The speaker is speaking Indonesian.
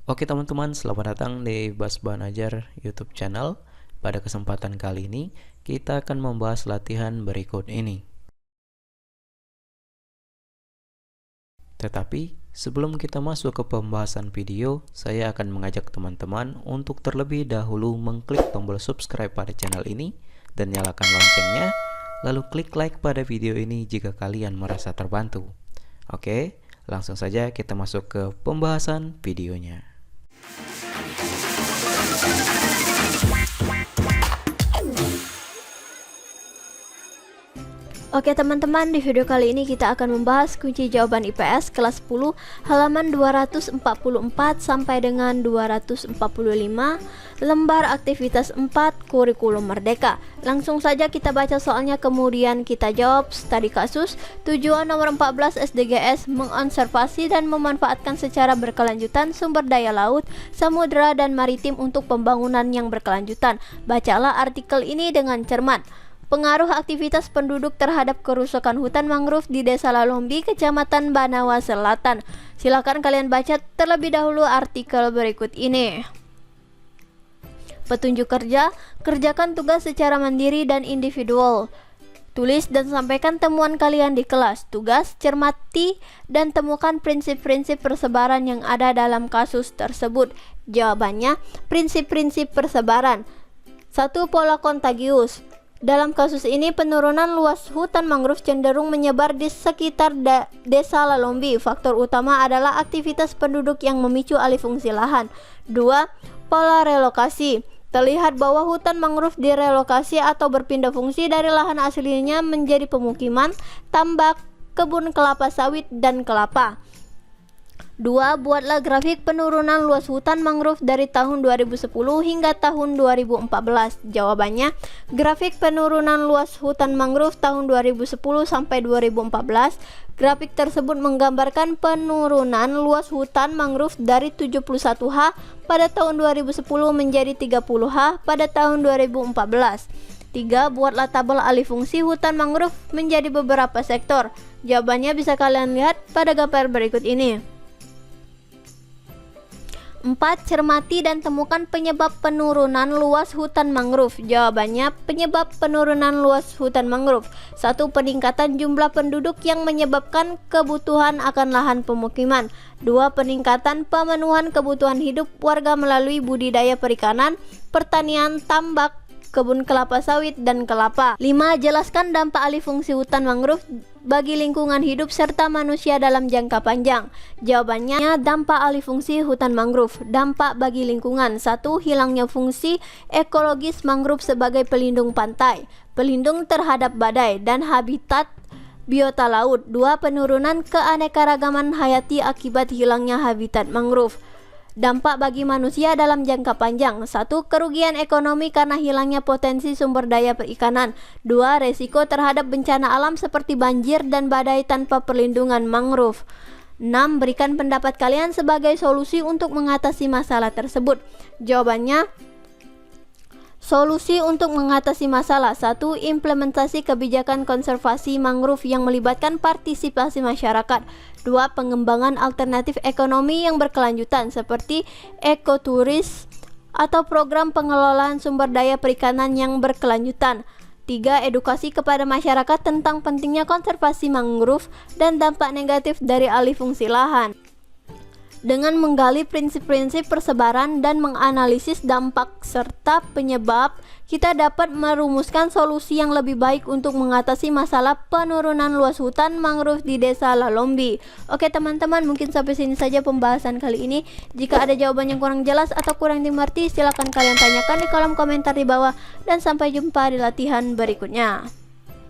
Oke teman-teman, selamat datang di Bas Banajar YouTube channel. Pada kesempatan kali ini, kita akan membahas latihan berikut ini. Tetapi, sebelum kita masuk ke pembahasan video, saya akan mengajak teman-teman untuk terlebih dahulu mengklik tombol subscribe pada channel ini dan nyalakan loncengnya, lalu klik like pada video ini jika kalian merasa terbantu. Oke, langsung saja kita masuk ke pembahasan videonya. Oke teman-teman, di video kali ini kita akan membahas kunci jawaban IPS kelas 10 halaman 244 sampai dengan 245 lembar aktivitas 4 kurikulum merdeka. Langsung saja kita baca soalnya kemudian kita jawab. Studi kasus. Tujuan nomor 14 SDGs mengonservasi dan memanfaatkan secara berkelanjutan sumber daya laut, samudera dan maritim untuk pembangunan yang berkelanjutan. Bacalah artikel ini dengan cermat. Pengaruh aktivitas penduduk terhadap kerusakan hutan mangrove di Desa Lalombi, Kecamatan Banawa Selatan. Silakan kalian baca terlebih dahulu artikel berikut ini. Petunjuk kerja, kerjakan tugas secara mandiri dan individual. Tulis dan sampaikan temuan kalian di kelas. Tugas, cermati dan temukan prinsip-prinsip persebaran yang ada dalam kasus tersebut. Jawabannya, prinsip-prinsip persebaran. 1. Pola kontagius. Dalam kasus ini, penurunan luas hutan mangrove cenderung menyebar di sekitar Desa Lalombi. Faktor utama adalah aktivitas penduduk yang memicu alih fungsi lahan. 2. Pola relokasi. Terlihat bahwa hutan mangrove direlokasi atau berpindah fungsi dari lahan aslinya menjadi pemukiman, tambak, kebun kelapa sawit, dan kelapa. 2. Buatlah grafik penurunan luas hutan mangrove dari tahun 2010 hingga tahun 2014. Jawabannya, grafik penurunan luas hutan mangrove tahun 2010 sampai 2014. Grafik tersebut menggambarkan penurunan luas hutan mangrove dari 71 ha pada tahun 2010 menjadi 30 ha pada tahun 2014. 3. Buatlah tabel alih fungsi hutan mangrove menjadi beberapa sektor. Jawabannya bisa kalian lihat pada gambar berikut ini. 4. Cermati dan temukan penyebab penurunan luas hutan mangrove. Jawabannya, penyebab penurunan luas hutan mangrove. 1. Peningkatan jumlah penduduk yang menyebabkan kebutuhan akan lahan pemukiman. 2. Peningkatan pemenuhan kebutuhan hidup warga melalui budidaya perikanan, pertanian, tambak, kebun kelapa sawit, dan kelapa. 5. Jelaskan dampak alih fungsi hutan mangrove bagi lingkungan hidup serta manusia dalam jangka panjang. Jawabannya, dampak alih fungsi hutan mangrove. Dampak bagi lingkungan. 1. Hilangnya fungsi ekologis mangrove sebagai pelindung pantai, pelindung terhadap badai, dan habitat biota laut. 2. Penurunan keanekaragaman hayati akibat hilangnya habitat mangrove. Dampak bagi manusia dalam jangka panjang. 1. Kerugian ekonomi karena hilangnya potensi sumber daya perikanan. 2. Resiko terhadap bencana alam seperti banjir dan badai tanpa perlindungan mangrove. 6. Berikan pendapat kalian sebagai solusi untuk mengatasi masalah tersebut. Jawabannya, solusi untuk mengatasi masalah. 1. Implementasi kebijakan konservasi mangrove yang melibatkan partisipasi masyarakat. 2. Pengembangan alternatif ekonomi yang berkelanjutan seperti ekoturis atau program pengelolaan sumber daya perikanan yang berkelanjutan. 3. Edukasi kepada masyarakat tentang pentingnya konservasi mangrove dan dampak negatif dari alih fungsi lahan. Dengan menggali prinsip-prinsip persebaran dan menganalisis dampak serta penyebab, kita dapat merumuskan solusi yang lebih baik untuk mengatasi masalah penurunan luas hutan mangrove di Desa Lalombi. Oke teman-teman, mungkin sampai sini saja pembahasan kali ini. Jika ada jawaban yang kurang jelas atau kurang dimengerti, silakan kalian tanyakan di kolom komentar di bawah. Dan sampai jumpa di latihan berikutnya.